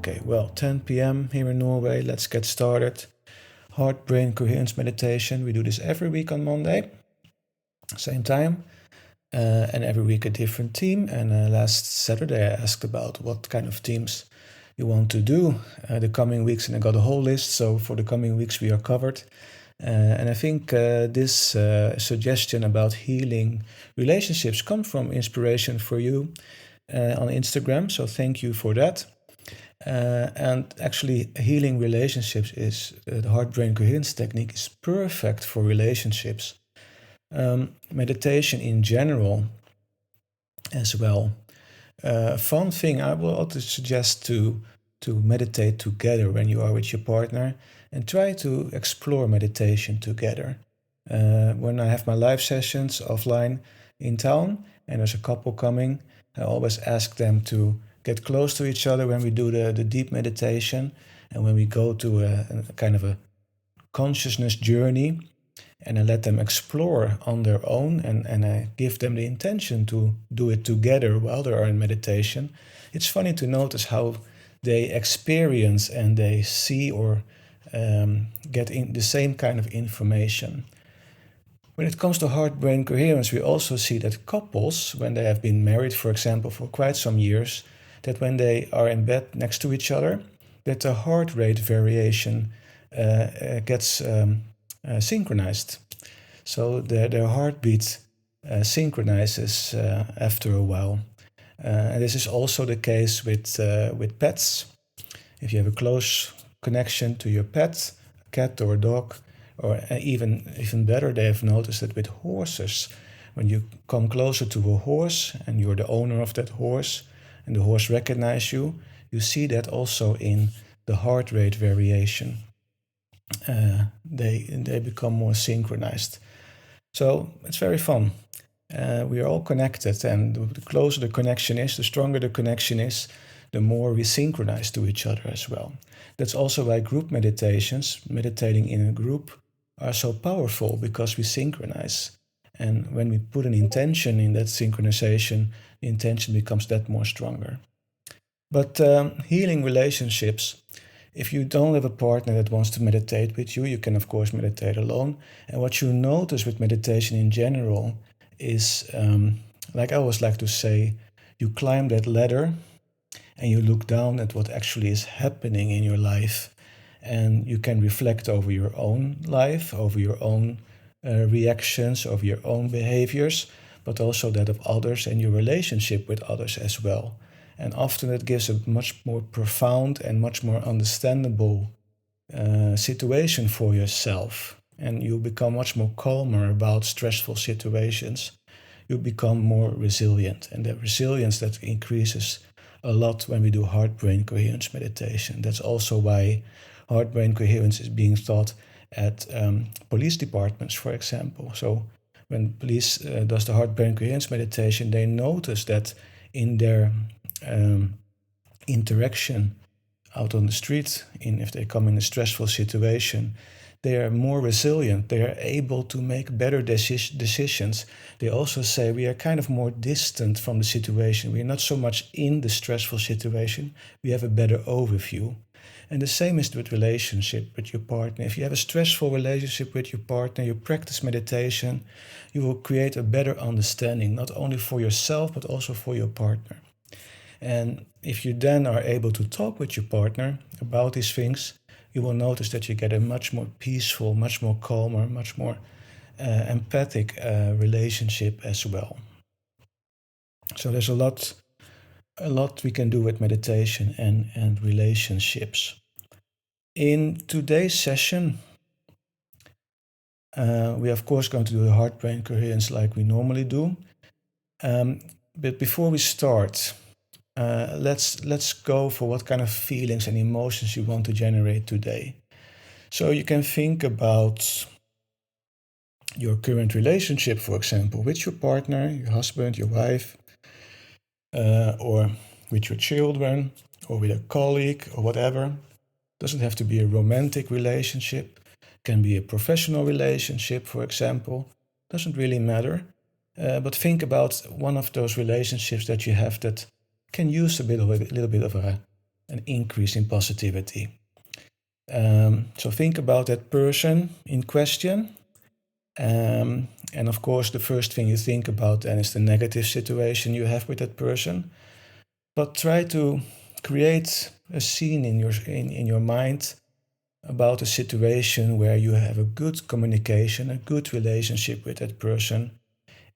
Okay, well, 10 p.m. here in Norway. Let's get started. Heart-brain coherence meditation. We do this every week on Monday, same time, and every week a different theme. And last Saturday I asked about what kind of themes you want to do the coming weeks, and I got a whole list. So for the coming weeks we are covered. And I think this suggestion about healing relationships come from inspiration for you on Instagram. So thank you for that. And actually, healing relationships is the heart-brain coherence technique is perfect for relationships. Meditation in general as well. Fun thing I will also suggest to meditate together when you are with your partner and try to explore meditation together. When I have my live sessions offline in town and there's a couple coming, I always ask them to get close to each other when we do the deep meditation and when we go to a kind of a consciousness journey, and I let them explore on their own, and I give them the intention to do it together while they are in meditation. It's funny to notice how they experience and they see or get in the same kind of information. When it comes to heart-brain coherence, we also see that couples, when they have been married, for example, for quite some years, that when they are in bed next to each other, that the heart rate variation gets synchronized. So their heartbeat synchronizes after a while. And this is also the case with pets. If you have a close connection to your pet, a cat or a dog, or even better, they have noticed that with horses, when you come closer to a horse and you're the owner of that horse, and the horse recognizes you, you see that also in the heart rate variation. They become more synchronized. So it's very fun. We are all connected, and the closer the connection is, the stronger the connection is, the more we synchronize to each other as well. That's also why group meditations, meditating in a group, are so powerful, because we synchronize. And when we put an intention in that synchronization, the intention becomes that more stronger. But healing relationships, if you don't have a partner that wants to meditate with you, you can of course meditate alone. And what you notice with meditation in general is, like I always like to say, you climb that ladder and you look down at what actually is happening in your life. And you can reflect over your own life, over your own reactions, over your own behaviors, but also that of others and your relationship with others as well. And often it gives a much more profound and much more understandable situation for yourself. And you become much more calmer about stressful situations. You become more resilient. And the resilience that increases a lot when we do heart-brain coherence meditation. That's also why heart-brain coherence is being taught at police departments, for example. So when police does the heart-brain coherence meditation, they notice that in their interaction out on the street, if they come in a stressful situation, they are more resilient. They are able to make better decisions. They also say we are kind of more distant from the situation. We are not so much in the stressful situation. We have a better overview. And the same is with relationship with your partner. If you have a stressful relationship with your partner, you practice meditation, you will create a better understanding, not only for yourself, but also for your partner. And if you then are able to talk with your partner about these things, you will notice that you get a much more peaceful, much more calmer, much more empathic relationship as well. So there's a lot we can do with meditation and relationships. In today's session, we are of course going to do the heart-brain coherence like we normally do. But before we start, let's go for what kind of feelings and emotions you want to generate today. So you can think about your current relationship, for example, with your partner, your husband, your wife, or with your children, or with a colleague, or whatever. Doesn't have to be a romantic relationship. Can be a professional relationship, for example. Doesn't really matter. But think about one of those relationships that you have that can use a little bit of a an increase in positivity. So think about that person in question. And of course, the first thing you think about then is the negative situation you have with that person. But try to create a scene in your mind about a situation where you have a good communication, a good relationship with that person.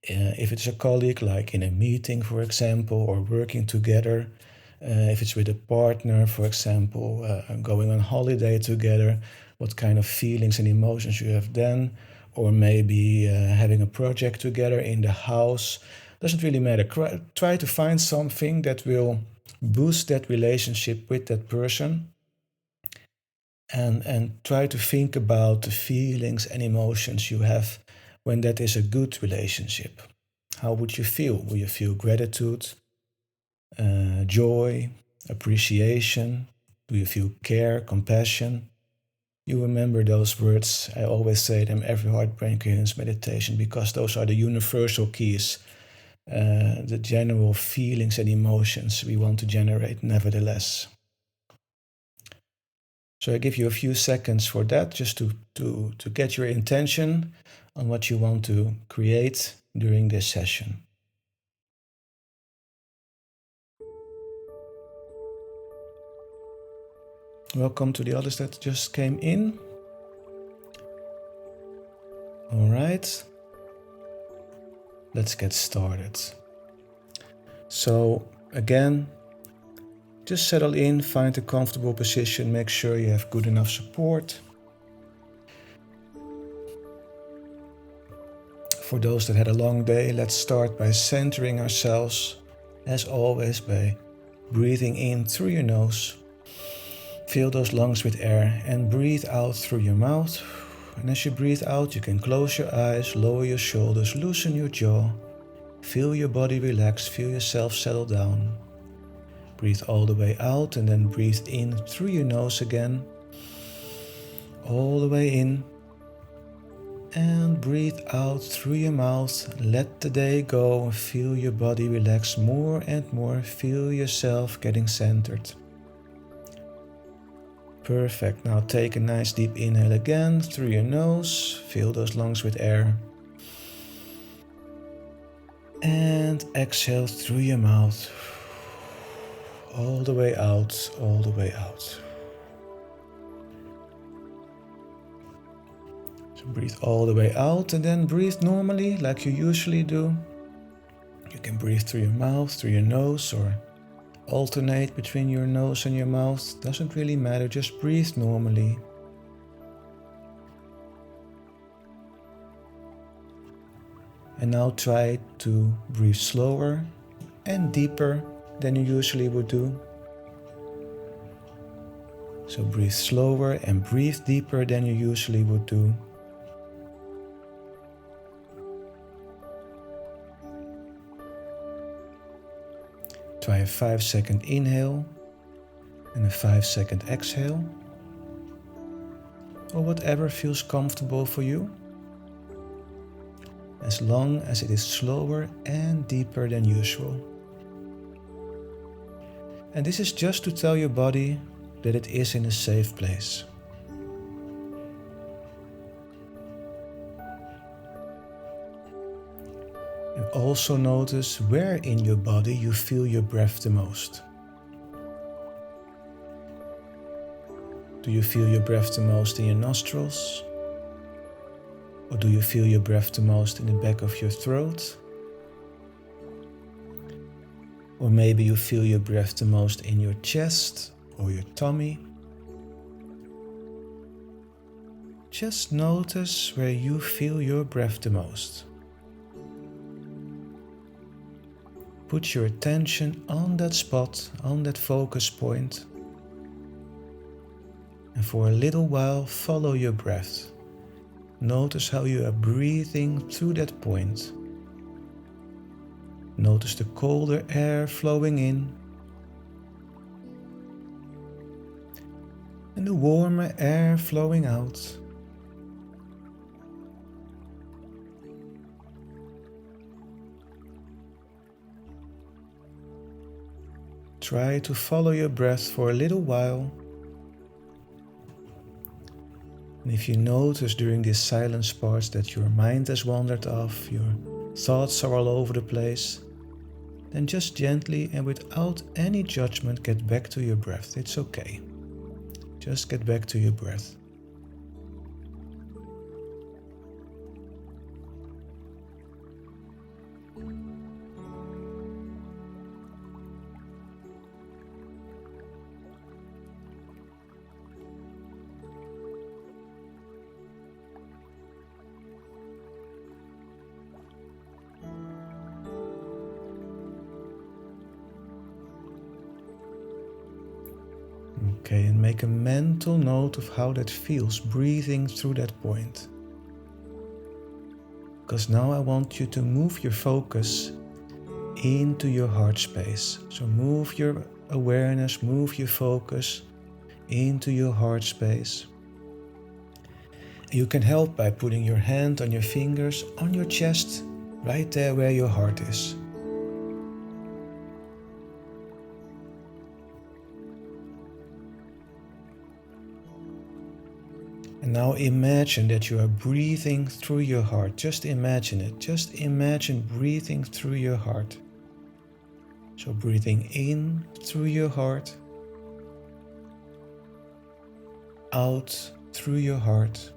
If it's a colleague, like in a meeting, for example, or working together. If it's with a partner, for example, going on holiday together, what kind of feelings and emotions you have then, or maybe having a project together in the house. Doesn't really matter. Try to find something that will boost that relationship with that person, and try to think about the feelings and emotions you have when that is a good relationship. How would you feel? Will you feel gratitude, joy, appreciation? Do you feel care, compassion? You remember those words. I always say them every heart brain coherence meditation because those are the universal keys, the general feelings and emotions we want to generate nevertheless. So I give you a few seconds for that, just to get your intention on what you want to create during this session. Welcome to the others that just came in. All right, let's get started. So again, just settle in, find a comfortable position, make sure you have good enough support. For those that had a long day, let's start by centering ourselves, as always, by breathing in through your nose. Fill those lungs with air and breathe out through your mouth. And as you breathe out, you can close your eyes, lower your shoulders, loosen your jaw. Feel your body relax, feel yourself settle down. Breathe all the way out and then breathe in through your nose again. All the way in. And breathe out through your mouth. Let the day go. Feel your body relax more and more. Feel yourself getting centered. Perfect. Now take a nice deep inhale again through your nose. Fill those lungs with air. And exhale through your mouth. All the way out, all the way out. So breathe all the way out and then breathe normally like you usually do. You can breathe through your mouth, through your nose, or alternate between your nose and your mouth. Doesn't really matter, just breathe normally. And now try to breathe slower and deeper than you usually would do. So breathe slower and breathe deeper than you usually would do. Try a 5-second inhale and a 5-second exhale, or whatever feels comfortable for you, as long as it is slower and deeper than usual. And this is just to tell your body that it is in a safe place. And also notice where in your body you feel your breath the most. Do you feel your breath the most in your nostrils? Or do you feel your breath the most in the back of your throat? Or maybe you feel your breath the most in your chest or your tummy? Just notice where you feel your breath the most. Put your attention on that spot, on that focus point. And for a little while, follow your breath. Notice how you are breathing through that point. Notice the colder air flowing in and the warmer air flowing out. try to follow your breath for a little while. And if you notice during these silence parts that your mind has wandered off, your thoughts are all over the place, then just gently and without any judgment get back to your breath. It's okay. Just get back to your breath. Okay, and make a mental note of how that feels, breathing through that point. Because now I want you to move your focus into your heart space. So move your awareness, move your focus into your heart space. You can help by putting your hand on your fingers on your chest, right there where your heart is. And now imagine that you are breathing through your heart. Just imagine it. Just imagine breathing through your heart. So breathing in through your heart, out through your heart,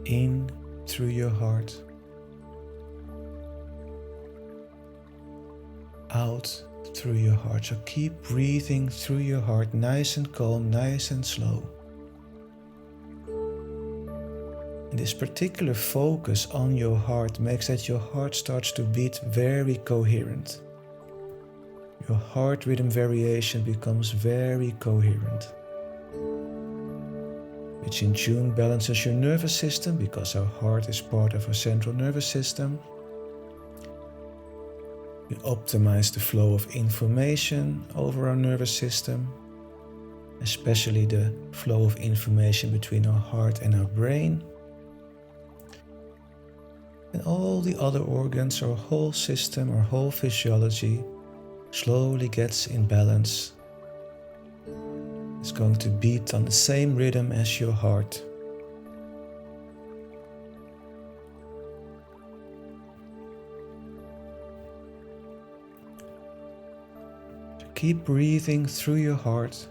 in through your heart, out through your heart. So keep breathing through your heart, nice and calm, nice and slow. And this particular focus on your heart makes that your heart starts to beat very coherent. Your heart rhythm variation becomes very coherent, which in tune balances your nervous system, because our heart is part of our central nervous system. We optimize the flow of information over our nervous system, especially the flow of information between our heart and our brain. And all the other organs, our whole system, our whole physiology slowly gets in balance. It's going to beat on the same rhythm as your heart. So keep breathing through your heart.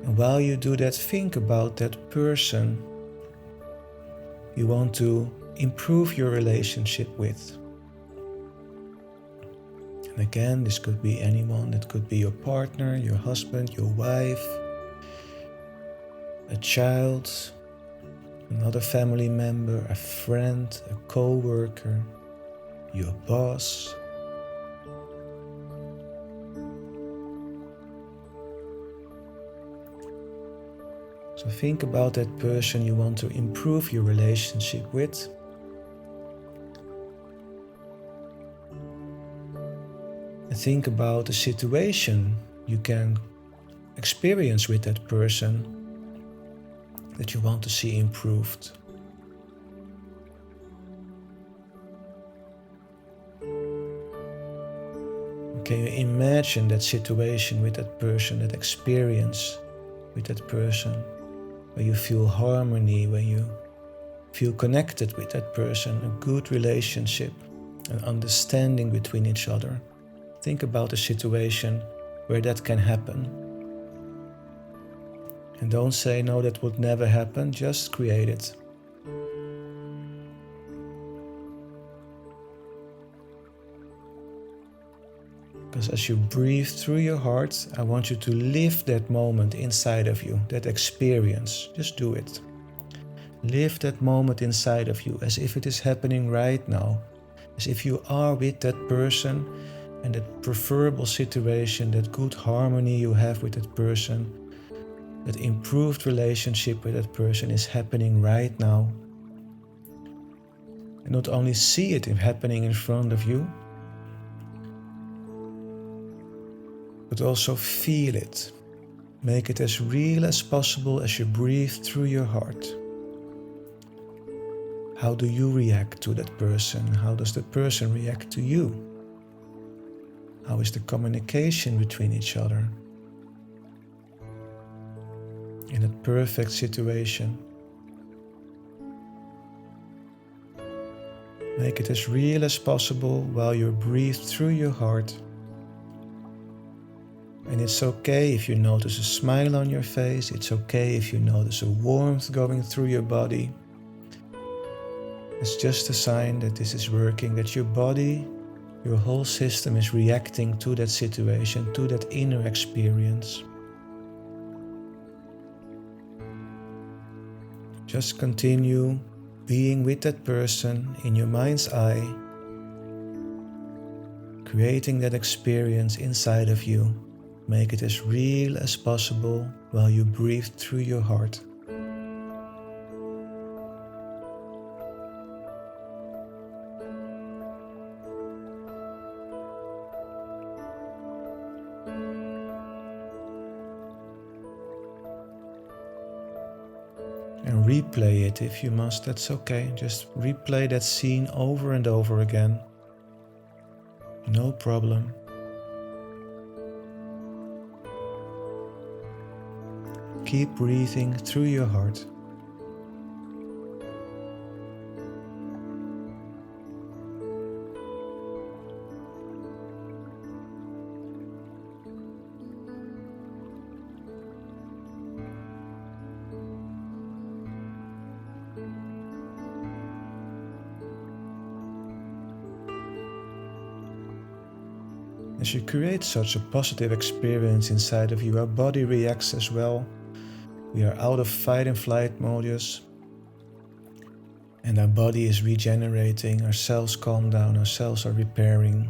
And while you do that, think about that person you want to improve your relationship with. And again, this could be anyone. It could be your partner, your husband, your wife, a child, another family member, a friend, a co-worker, your boss. So think about that person you want to improve your relationship with. And think about the situation you can experience with that person that you want to see improved. Can you imagine that situation with that person, that experience with that person, where you feel harmony, where you feel connected with that person, a good relationship, an understanding between each other? Think about a situation where that can happen. And don't say, no, that would never happen, just create it. Because as you breathe through your heart, I want you to live that moment inside of you, that experience. Just do it. Live that moment inside of you as if it is happening right now, as if you are with that person and that preferable situation, that good harmony you have with that person, that improved relationship with that person is happening right now. And not only see it happening in front of you, but also feel it. Make it as real as possible as you breathe through your heart. How do you react to that person? How does that person react to you? How is the communication between each other? In that perfect situation, make it as real as possible while you breathe through your heart. And it's okay if you notice a smile on your face. It's okay if you notice a warmth going through your body. It's just a sign that this is working, that your body, your whole system is reacting to that situation, to that inner experience. Just continue being with that person in your mind's eye, creating that experience inside of you. Make it as real as possible while you breathe through your heart. And replay it if you must, that's okay. Just replay that scene over and over again. No problem. Keep breathing through your heart. As you create such a positive experience inside of you, our body reacts as well. We are out of fight and flight modus, and our body is regenerating, our cells calm down, our cells are repairing.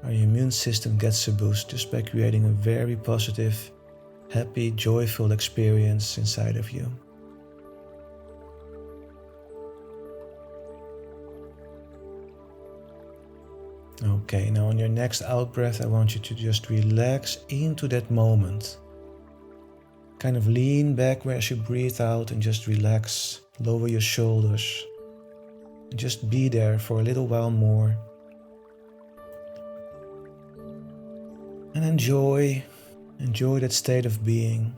Our immune system gets a boost just by creating a very positive, happy, joyful experience inside of you. Okay, now on your next out breath, I want you to just relax into that moment. Kind of lean back as you breathe out and just relax, lower your shoulders. And just be there for a little while more. And enjoy that state of being.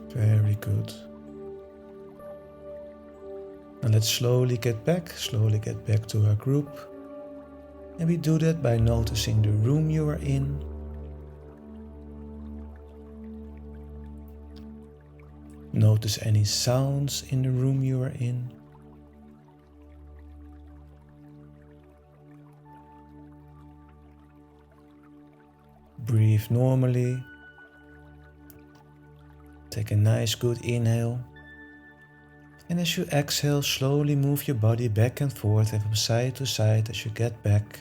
Very good. And let's slowly get back to our group. And we do that by noticing the room you are in. Notice any sounds in the room you are in. Breathe normally. Take a nice good inhale. And as you exhale, slowly move your body back and forth and from side to side as you get back.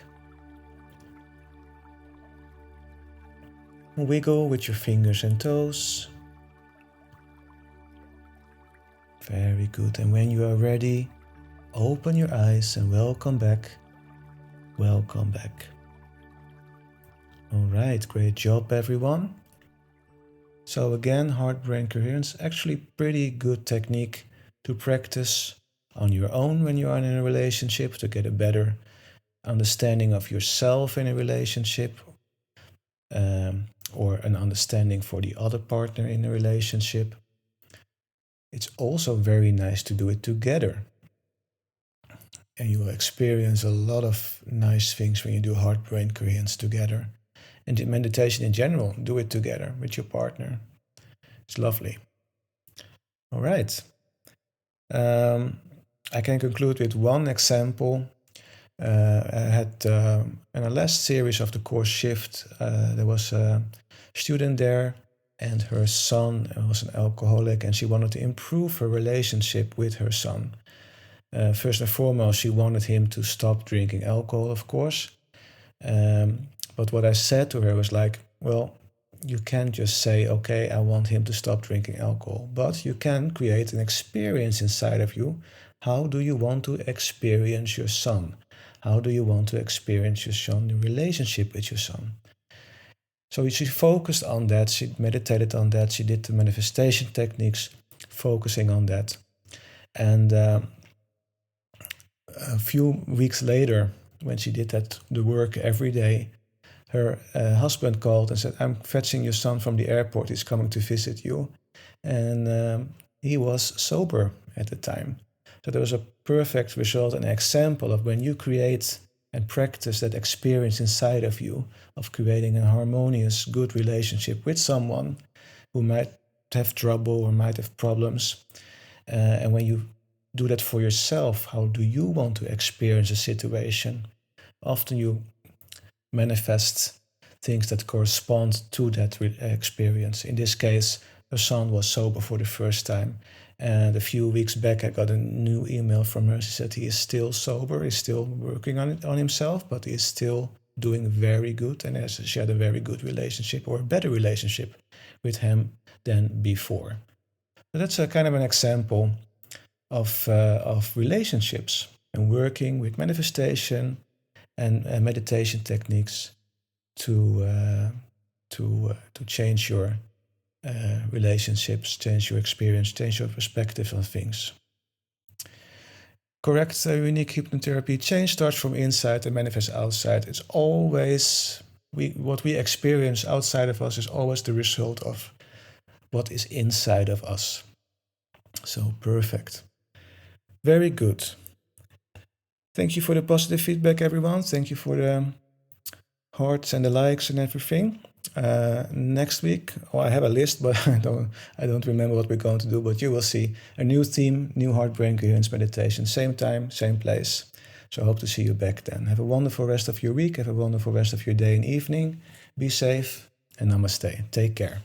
Wiggle with your fingers and toes. Very good. And when you are ready, open your eyes and welcome back. Welcome back. All right, great job everyone. So again, heart-brain coherence, actually pretty good technique to practice on your own when you are in a relationship to get a better understanding of yourself in a relationship, or an understanding for the other partner in a relationship. It's also very nice to do it together. And you will experience a lot of nice things when you do heart-brain coherence together. And in meditation in general, do it together with your partner. It's lovely. All right. I can conclude with one example. I had in the last series of the course Shift, there was a student there and her son was an alcoholic, and she wanted to improve her relationship with her son. First and foremost, she wanted him to stop drinking alcohol, of course. But what I said to her was like, well, you can't just say, okay, I want him to stop drinking alcohol, but you can create an experience inside of you. How do you want to experience your son? How do you want to experience your son, the relationship with your son? So she focused on that, she meditated on that, she did the manifestation techniques, focusing on that. And a few weeks later, when she did the work every day, her husband called and said, I'm fetching your son from the airport, he's coming to visit you. And he was sober at the time. So there was a perfect result, an example of when you create and practice that experience inside of you of creating a harmonious, good relationship with someone who might have trouble or might have problems. And when you do that for yourself, how do you want to experience a situation? Often you manifest things that correspond to that experience. In this case, her son was sober for the first time. And a few weeks back, I got a new email from her. She said he is still sober, he's still working on himself, but he is still doing very good. And she had a very good relationship, or a better relationship with him than before. So that's a kind of an example of relationships and working with manifestation and meditation techniques to change your relationships, change your experience, change your perspective on things. Correct, unique hypnotherapy. Change starts from inside and manifests outside. It's always, what we experience outside of us is always the result of what is inside of us. So perfect. Very good. Thank you for the positive feedback, everyone. Thank you for the hearts and the likes and everything. Next week, I have a list, but I don't remember what we're going to do, but you will see a new theme, new heart brain coherence meditation, same time, same place. So I hope to see you back then. Have a wonderful rest of your week. Have a wonderful rest of your day and evening. Be safe and namaste. Take care.